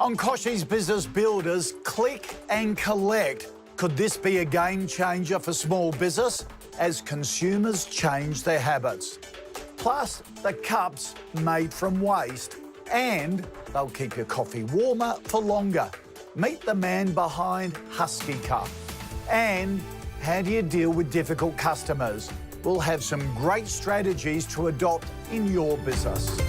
On Kochie's Business Builders, click and collect. Could this be a game changer for small business as consumers change their habits? Plus, the cups made from waste, and they'll keep your coffee warmer for longer. Meet the man behind Huskee Cups. And how do you deal with difficult customers? We'll have some great strategies to adopt in your business.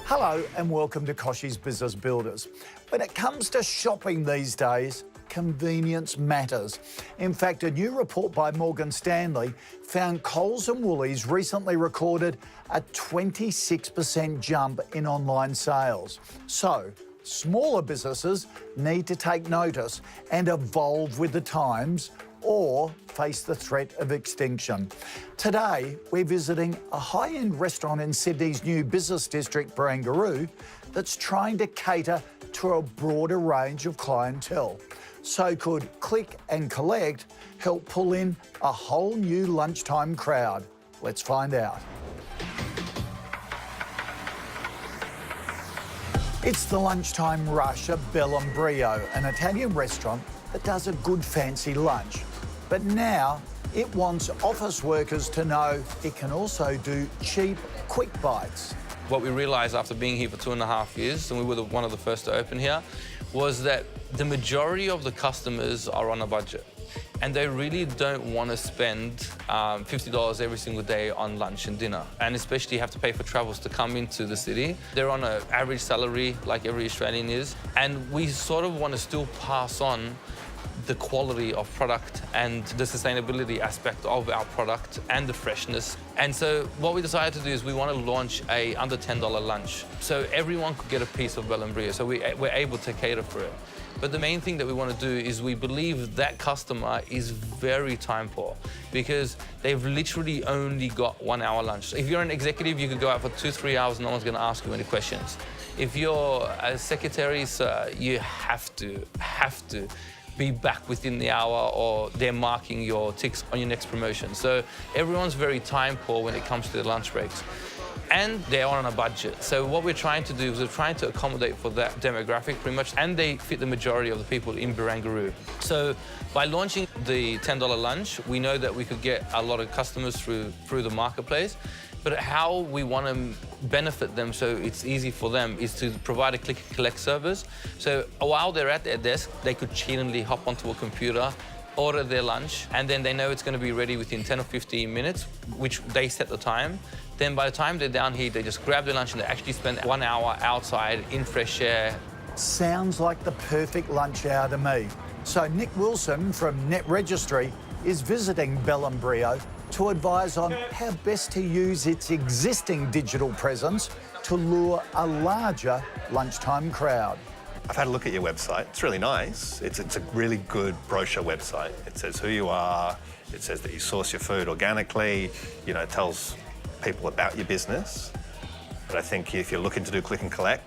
Hello and welcome to Kochie's Business Builders. When it comes to shopping these days, convenience matters. In fact, a new report by Morgan Stanley found Coles and Woolies recently recorded a 26% jump in online sales. So, smaller businesses need to take notice and evolve with the times or face the threat of extinction. Today, we're visiting a high-end restaurant in Sydney's new business district, Barangaroo, that's trying to cater to a broader range of clientele. So could click and collect help pull in a whole new lunchtime crowd? Let's find out. It's the lunchtime rush at Bel Brio, an Italian restaurant that does a good fancy lunch. But now it wants office workers to know it can also do cheap, quick bites. What we realised after being here for 2.5 years, and we were one of the first to open here, was that the majority of the customers are on a budget. And they really don't want to spend $50 every single day on lunch and dinner. And especially have to pay for travels to come into the city. They're on an average salary like every Australian is. And we sort of want to still pass on the quality of product and the sustainability aspect of our product and the freshness. And so what we decided to do is we want to launch a under $10 lunch. So everyone could get a piece of Bel Brio, so we're able to cater for it. But the main thing that we want to do is we believe that customer is very time poor because they've literally only got 1 hour lunch. If you're an executive, you could go out for 2-3 hours and no one's going to ask you any questions. If you're a secretary, sir, you have to be back within the hour or they're marking your ticks on your next promotion. So everyone's very time poor when it comes to the lunch breaks. And they're on a budget. So what we're trying to do is we're trying to accommodate for that demographic pretty much, and they fit the majority of the people in Barangaroo. So by launching the $10 lunch, we know that we could get a lot of customers through the marketplace. But how we want to benefit them so it's easy for them is to provide a click and collect service. So while they're at their desk, they could cheaply hop onto a computer, order their lunch, and then they know it's going to be ready within 10 or 15 minutes, which they set the time. Then by the time they're down here, they just grab their lunch and they actually spend 1 hour outside in fresh air. Sounds like the perfect lunch hour to me. So Nick Wilson from Net Registry is visiting Bel Brio to advise on how best to use its existing digital presence to lure a larger lunchtime crowd. I've had a look at your website. It's really nice. It's a really good brochure website. It says who you are. It says that you source your food organically. You know, it tells people about your business. But I think if you're looking to do click and collect,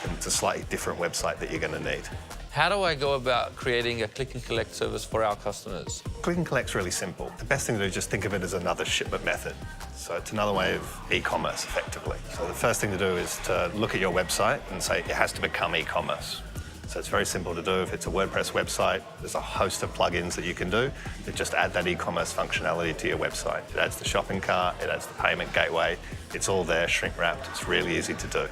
then it's a slightly different website that you're going to need. How do I go about creating a click and collect service for our customers? Click and collect's really simple. The best thing to do is just think of it as another shipment method. So it's another way of e-commerce, effectively. So the first thing to do is to look at your website and say it has to become e-commerce. So it's very simple to do. If it's a WordPress website, there's a host of plugins that you can do that just add that e-commerce functionality to your website. It adds the shopping cart, it adds the payment gateway. It's all there, shrink-wrapped. It's really easy to do.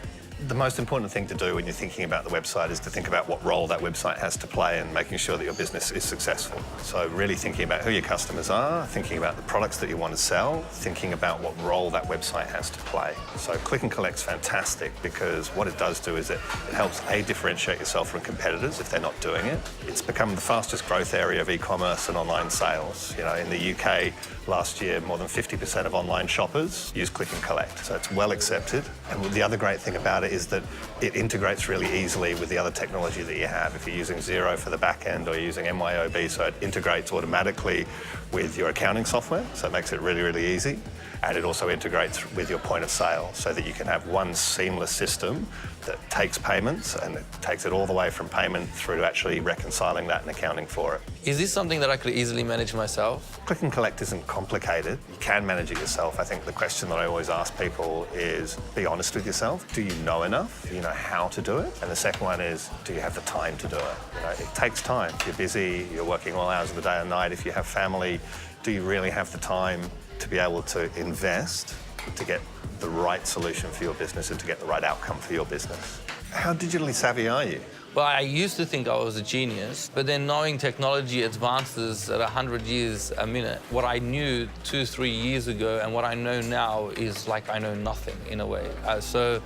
The most important thing to do when you're thinking about the website is to think about what role that website has to play in making sure that your business is successful. So really thinking about who your customers are, thinking about the products that you want to sell, thinking about what role that website has to play. So click and collect's fantastic because what it does do is it helps differentiate yourself from competitors if they're not doing it. It's become the fastest growth area of e-commerce and online sales. You know, in the UK last year, more than 50% of online shoppers use click and collect. So it's well accepted. And the other great thing about it is that it integrates really easily with the other technology that you have. If you're using Xero for the back end or you're using MYOB, so it integrates automatically with your accounting software, so it makes it really, really easy. And it also integrates with your point of sale so that you can have one seamless system that takes payments and it takes it all the way from payment through to actually reconciling that and accounting for it. Is this something that I could easily manage myself? Click and collect isn't complicated. You can manage it yourself. I think the question that I always ask people is be honest with yourself. Do you know know enough? Do you know how to do it? And the second one is, do you have the time to do it? You know, it takes time. You're busy, you're working all hours of the day and night. If you have family, do you really have the time to be able to invest to get the right solution for your business and to get the right outcome for your business? How digitally savvy are you? Well, I used to think I was a genius, but then knowing technology advances at 100 years a minute, what I knew 2-3 years ago and what I know now is like I know nothing in a way. So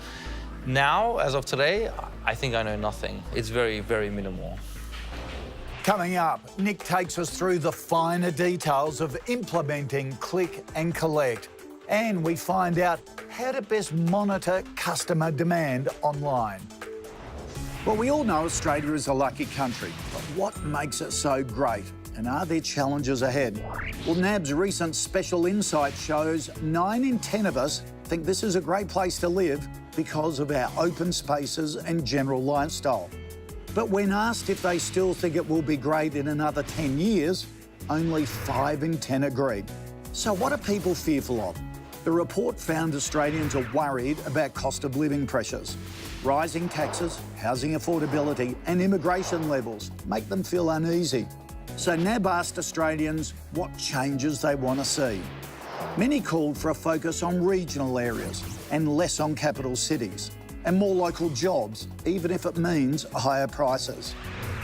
now, as of today, I think I know nothing. It's very, very minimal. Coming up, Nick takes us through the finer details of implementing click and collect, and we find out how to best monitor customer demand online. Well, we all know Australia is a lucky country, but what makes it so great? And are there challenges ahead? Well, NAB's recent special insight shows 9 in 10 of us think this is a great place to live because of our open spaces and general lifestyle. But when asked if they still think it will be great in another 10 years, only 5 in 10 agreed. So what are people fearful of? The report found Australians are worried about cost of living pressures. Rising taxes, housing affordability and immigration levels make them feel uneasy. So NAB asked Australians what changes they want to see. Many called for a focus on regional areas and less on capital cities, and more local jobs, even if it means higher prices.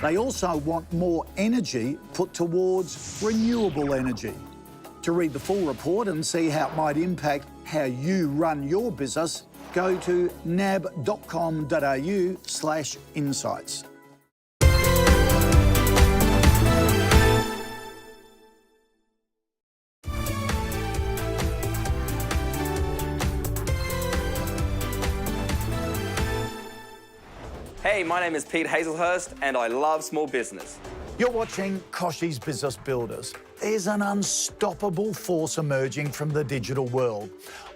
They also want more energy put towards renewable energy. To read the full report and see how it might impact how you run your business, go to nab.com.au/insights. Hey, my name is Pete Hazelhurst and I love small business. You're watching Kochie's Business Builders. There's an unstoppable force emerging from the digital world.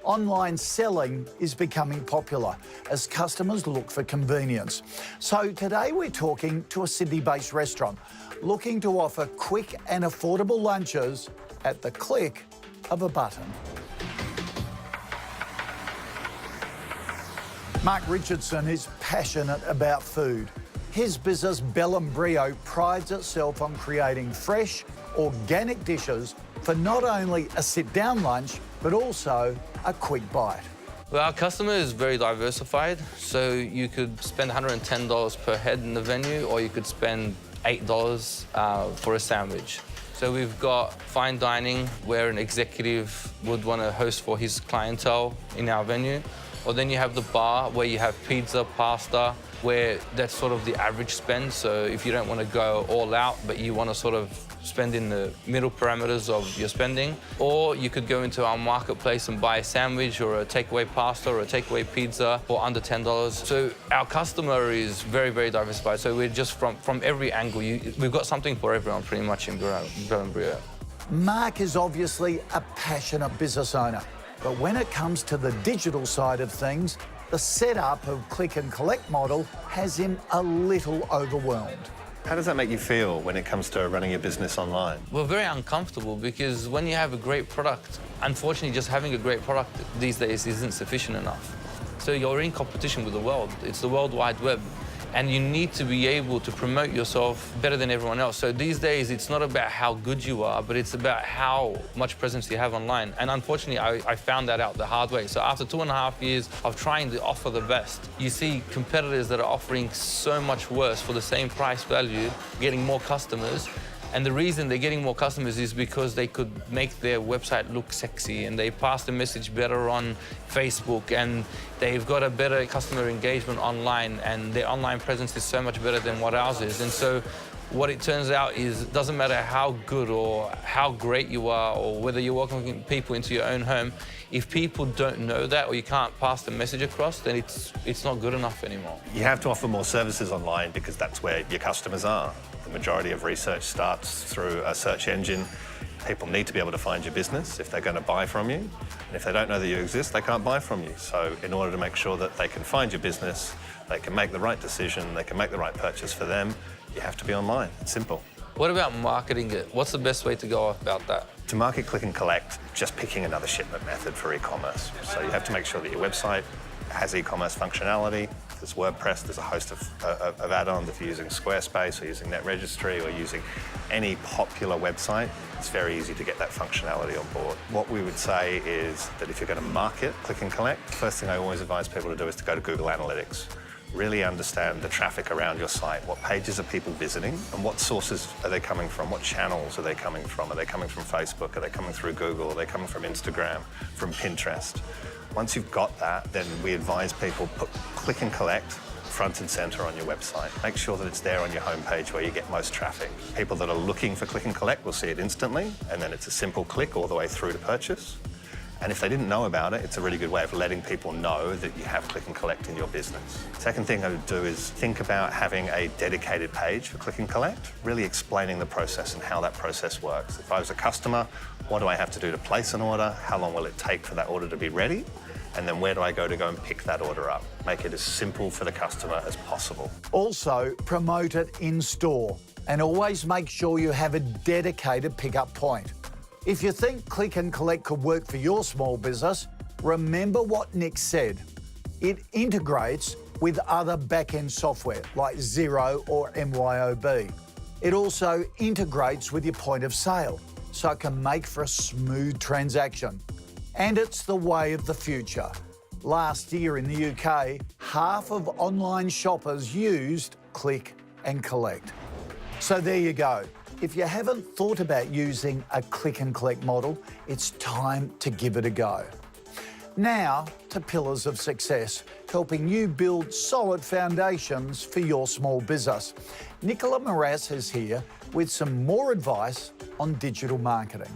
Online selling is becoming popular as customers look for convenience. So today we're talking to a Sydney-based restaurant looking to offer quick and affordable lunches at the click of a button. Mark Richardson is passionate about food. His business, Bel Brio, prides itself on creating fresh, organic dishes for not only a sit-down lunch, but also a quick bite. Well, our customer is very diversified, so you could spend $110 per head in the venue, or you could spend $8 for a sandwich. So we've got fine dining, where an executive would want to host for his clientele in our venue. Or then you have the bar, where you have pizza, pasta, where that's sort of the average spend. So if you don't want to go all out, but you want to sort of spend in the middle parameters of your spending. Or you could go into our marketplace and buy a sandwich or a takeaway pasta or a takeaway pizza for under $10. So our customer is very, very diversified. So we're just from every angle. We've got something for everyone pretty much in Bel Brio. Mark is obviously a passionate business owner, but when it comes to the digital side of things, the setup of click and collect model has him a little overwhelmed. How does that make you feel when it comes to running your business online? We're very uncomfortable because when you have a great product, unfortunately, just having a great product these days isn't sufficient enough. So you're in competition with the world. It's the World Wide Web. And you need to be able to promote yourself better than everyone else. So these days, it's not about how good you are, but it's about how much presence you have online. And unfortunately, I found that out the hard way. So after 2.5 years of trying to offer the best, you see competitors that are offering so much worse for the same price value, getting more customers. And the reason they're getting more customers is because they could make their website look sexy and they pass the message better on Facebook and they've got a better customer engagement online and their online presence is so much better than what ours is. And so what it turns out is it doesn't matter how good or how great you are or whether you're welcoming people into your own home, if people don't know that or you can't pass the message across, then it's not good enough anymore. You have to offer more services online because that's where your customers are. The majority of research starts through a search engine. People need to be able to find your business if they're going to buy from you. And if they don't know that you exist, they can't buy from you. So in order to make sure that they can find your business, they can make the right decision, they can make the right purchase for them, you have to be online. It's simple. What about marketing it? What's the best way to go about that? To market click and collect, just picking another shipment method for e-commerce. So you have to make sure that your website has e-commerce functionality. There's WordPress, there's a host of add-ons. If you're using Squarespace or using NetRegistry or using any popular website, it's very easy to get that functionality on board. What we would say is that if you're going to market click and collect, first thing I always advise people to do is to go to Google Analytics. Really understand the traffic around your site. What pages are people visiting and what sources are they coming from? What channels are they coming from? Are they coming from Facebook? Are they coming through Google? Are they coming from Instagram, from Pinterest? Once you've got that, then we advise people put click and collect front and center on your website. Make sure that it's there on your homepage where you get most traffic. People that are looking for click and collect will see it instantly, and then it's a simple click all the way through to purchase. And if they didn't know about it, it's a really good way of letting people know that you have click and collect in your business. Second thing I would do is think about having a dedicated page for click and collect, really explaining the process and how that process works. If I was a customer, what do I have to do to place an order? How long will it take for that order to be ready? And then where do I go and pick that order up? Make it as simple for the customer as possible. Also, promote it in store and always make sure you have a dedicated pickup point. If you think click and collect could work for your small business, remember what Nick said. It integrates with other back-end software like Xero or MYOB. It also integrates with your point of sale, so it can make for a smooth transaction. And it's the way of the future. Last year in the UK, half of online shoppers used click and collect. So there you go. If you haven't thought about using a click and collect model, it's time to give it a go. Now to pillars of success, helping you build solid foundations for your small business. Nicola Moras is here with some more advice on digital marketing.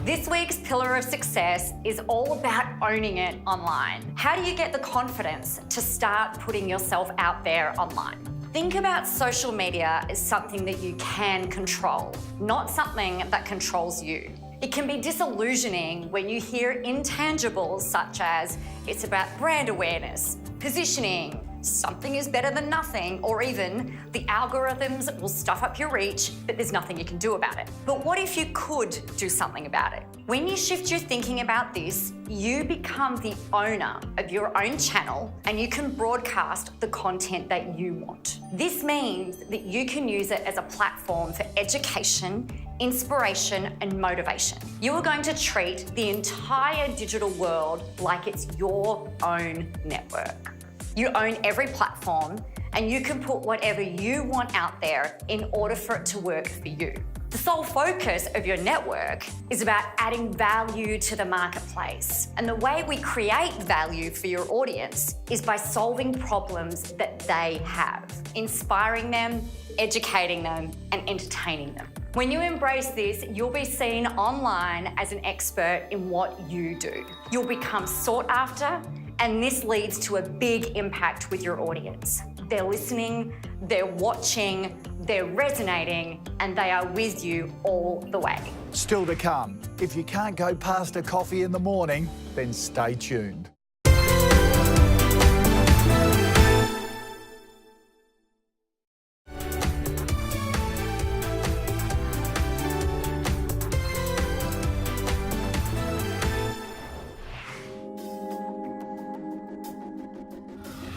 This week's pillar of success is all about owning it online. How do you get the confidence to start putting yourself out there online? Think about social media as something that you can control, not something that controls you. It can be disillusioning when you hear intangibles such as it's about brand awareness, positioning, something is better than nothing, or even the algorithms will stuff up your reach, but there's nothing you can do about it. But what if you could do something about it? When you shift your thinking about this, you become the owner of your own channel and you can broadcast the content that you want. This means that you can use it as a platform for education, inspiration, and motivation. You are going to treat the entire digital world like it's your own network. You own every platform and you can put whatever you want out there in order for it to work for you. The sole focus of your network is about adding value to the marketplace. And the way we create value for your audience is by solving problems that they have, inspiring them, educating them, and entertaining them. When you embrace this, you'll be seen online as an expert in what you do. You'll become sought after, and this leads to a big impact with your audience. They're listening, they're watching, they're resonating, and they are with you all the way. Still to come, if you can't go past a coffee in the morning, then stay tuned.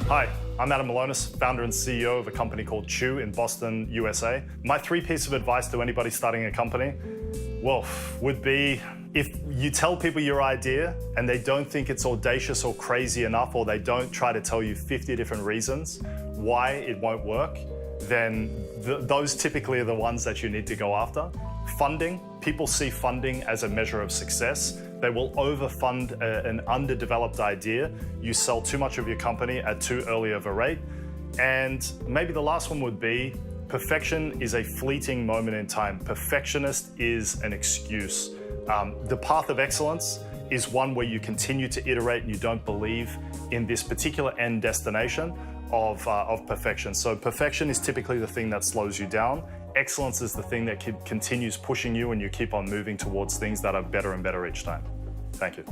Hi, I'm Adam Malonis, founder and CEO of a company called Chew in Boston, USA. My 3 pieces of advice to anybody starting a company, well, would be if you tell people your idea and they don't think it's audacious or crazy enough, or they don't try to tell you 50 different reasons why it won't work, then those typically are the ones that you need to go after. Funding, people see funding as a measure of success. They will overfund an underdeveloped idea. You sell too much of your company at too early of a rate. And maybe the last one would be, perfection is a fleeting moment in time. Perfectionist is an excuse. The path of excellence is one where you continue to iterate and you don't believe in this particular end destination of perfection. So perfection is typically the thing that slows you down. Excellence is the thing that continues pushing you and you keep on moving towards things that are better and better each time. Thank you.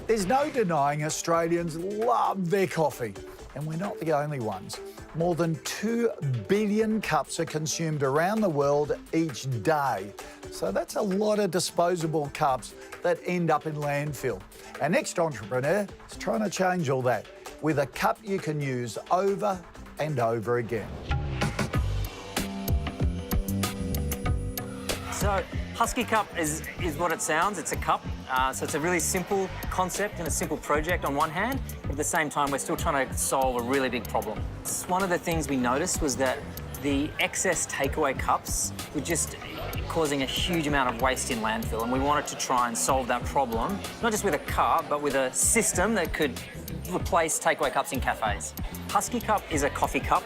There's no denying Australians love their coffee. And we're not the only ones. More than 2 billion cups are consumed around the world each day. So that's a lot of disposable cups that end up in landfill. Our next entrepreneur is trying to change all that with a cup you can use over and over again. So Huskee Cup is what it sounds. It's a cup. So it's a really simple concept and a simple project on one hand, but at the same time, we're still trying to solve a really big problem. One of the things we noticed was that the excess takeaway cups were just causing a huge amount of waste in landfill, and we wanted to try and solve that problem, not just with a cup, but with a system that could replace takeaway cups in cafes. Huskee Cup is a coffee cup.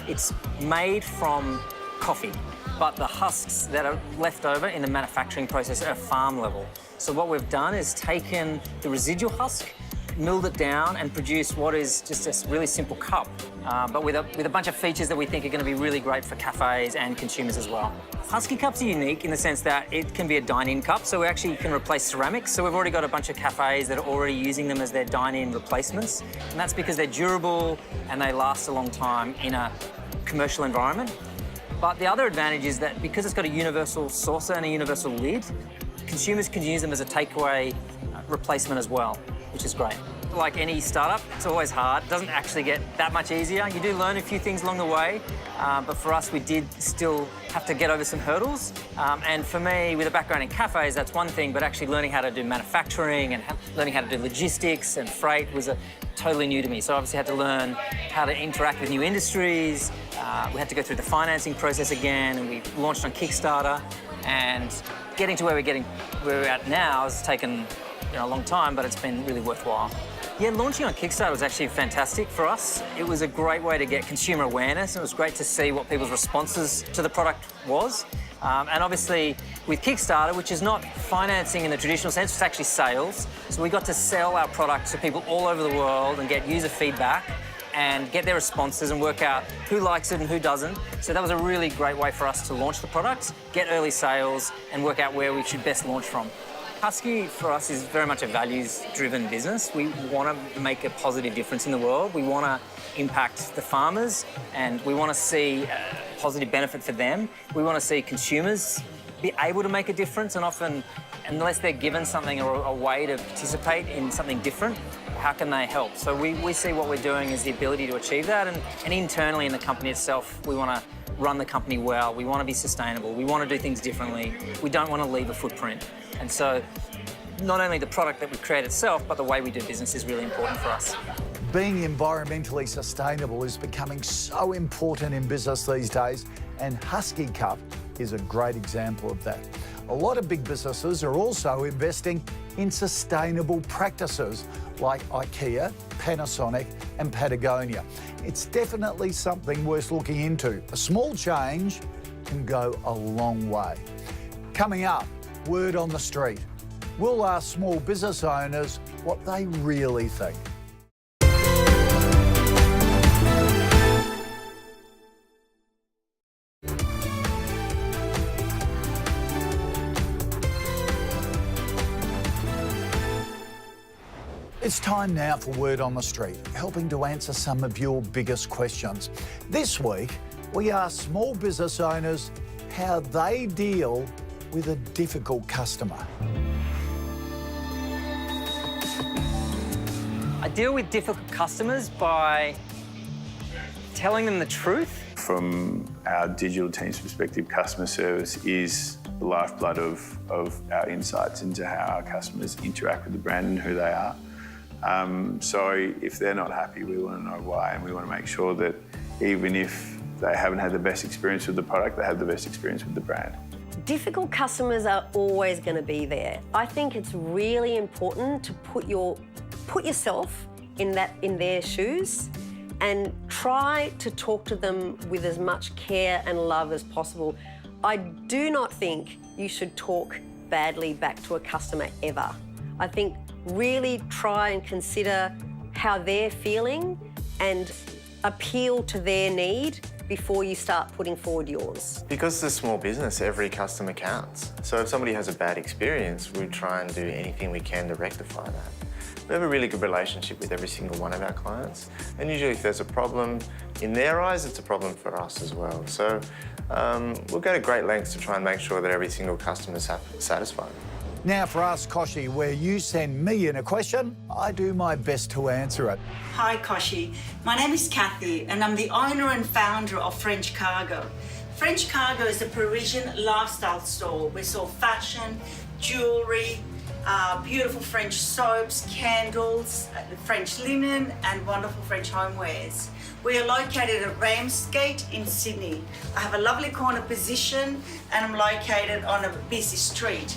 It's made from coffee, but the husks that are left over in the manufacturing process are farm level. So what we've done is taken the residual husk, milled it down and produced what is just a really simple cup, but with a bunch of features that we think are going to be really great for cafes and consumers as well. Huskee cups are unique in the sense that it can be a dine-in cup, so we actually can replace ceramics. So we've already got a bunch of cafes that are already using them as their dine-in replacements, and that's because they're durable and they last a long time in a commercial environment. But the other advantage is that because it's got a universal saucer and a universal lid, consumers can use them as a takeaway replacement as well, which is great. Like any startup, it's always hard. It doesn't actually get that much easier. You do learn a few things along the way, but for us, we did still have to get over some hurdles. And for me, with a background in cafes, that's one thing, but actually learning how to do manufacturing and learning how to do logistics and freight was totally new to me. So I obviously had to learn how to interact with new industries. We had to go through the financing process again, and we launched on Kickstarter. And getting to where we're at now has taken a long time, but it's been really worthwhile. Yeah, launching on Kickstarter was actually fantastic for us. It was a great way to get consumer awareness. It was great to see what people's responses to the product was. And obviously, with Kickstarter, which is not financing in the traditional sense, it's actually sales. So we got to sell our product to people all over the world and get user feedback and get their responses and work out who likes it and who doesn't. So that was a really great way for us to launch the product, get early sales, and work out where we should best launch from. Huskee, for us, is very much a values-driven business. We want to make a positive difference in the world. We want to impact the farmers, and we want to see a positive benefit for them. We want to see consumers be able to make a difference, and often, unless they're given something or a way to participate in something different, how can they help? So we see what we're doing as the ability to achieve that, and internally in the company itself, we want to run the company well. We want to be sustainable. We want to do things differently. We don't want to leave a footprint. And so not only the product that we create itself, but the way we do business is really important for us. Being environmentally sustainable is becoming so important in business these days, and Huskee Cup is a great example of that. A lot of big businesses are also investing in sustainable practices like IKEA, Panasonic and Patagonia. It's definitely something worth looking into. A small change can go a long way. Coming up, word on the street. We'll ask small business owners what they really think. It's time now for Word on the Street, helping to answer some of your biggest questions. This week, we ask small business owners how they deal with a difficult customer. I deal with difficult customers by telling them the truth. From our digital team's perspective, customer service is the lifeblood of our insights into how our customers interact with the brand and who they are. So if they're not happy, we want to know why, and we want to make sure that even if they haven't had the best experience with the product, they have the best experience with the brand. Difficult customers are always going to be there. I think it's really important to put yourself in their shoes and try to talk to them with as much care and love as possible. I do not think you should talk badly back to a customer ever. I think really try and consider how they're feeling and appeal to their need before you start putting forward yours. Because it's a small business, every customer counts. So if somebody has a bad experience, we try and do anything we can to rectify that. We have a really good relationship with every single one of our clients, and usually if there's a problem in their eyes, it's a problem for us as well. So we'll go to great lengths to try and make sure that every single customer is satisfied. Now for Ask Kochie, where you send me in a question, I do my best to answer it. Hi Kochie, my name is Kathy and I'm the owner and founder of French Cargo. French Cargo is a Parisian lifestyle store. We sell fashion, jewellery, beautiful French soaps, candles, French linen and wonderful French homewares. We are located at Ramsgate in Sydney. I have a lovely corner position and I'm located on a busy street.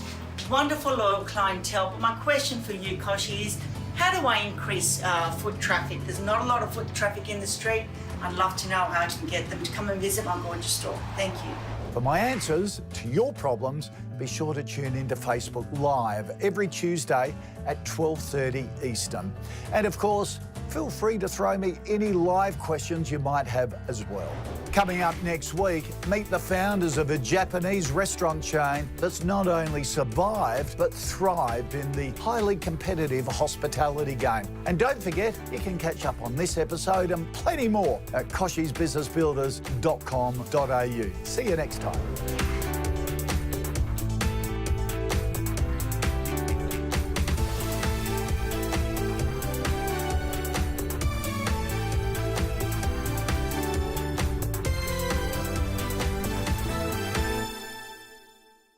Wonderful loyal clientele, but my question for you, Kochie, is how do I increase foot traffic? There's not a lot of foot traffic in the street. I'd love to know how I can get them to come and visit my gorgeous store. Thank you. For my answers to your problems, be sure to tune into Facebook Live every Tuesday at 12:30 Eastern. And of course, feel free to throw me any live questions you might have as well. Coming up next week, meet the founders of a Japanese restaurant chain that's not only survived, but thrived in the highly competitive hospitality game. And don't forget, you can catch up on this episode and plenty more at kochiesbusinessbuilders.com.au. See you next time.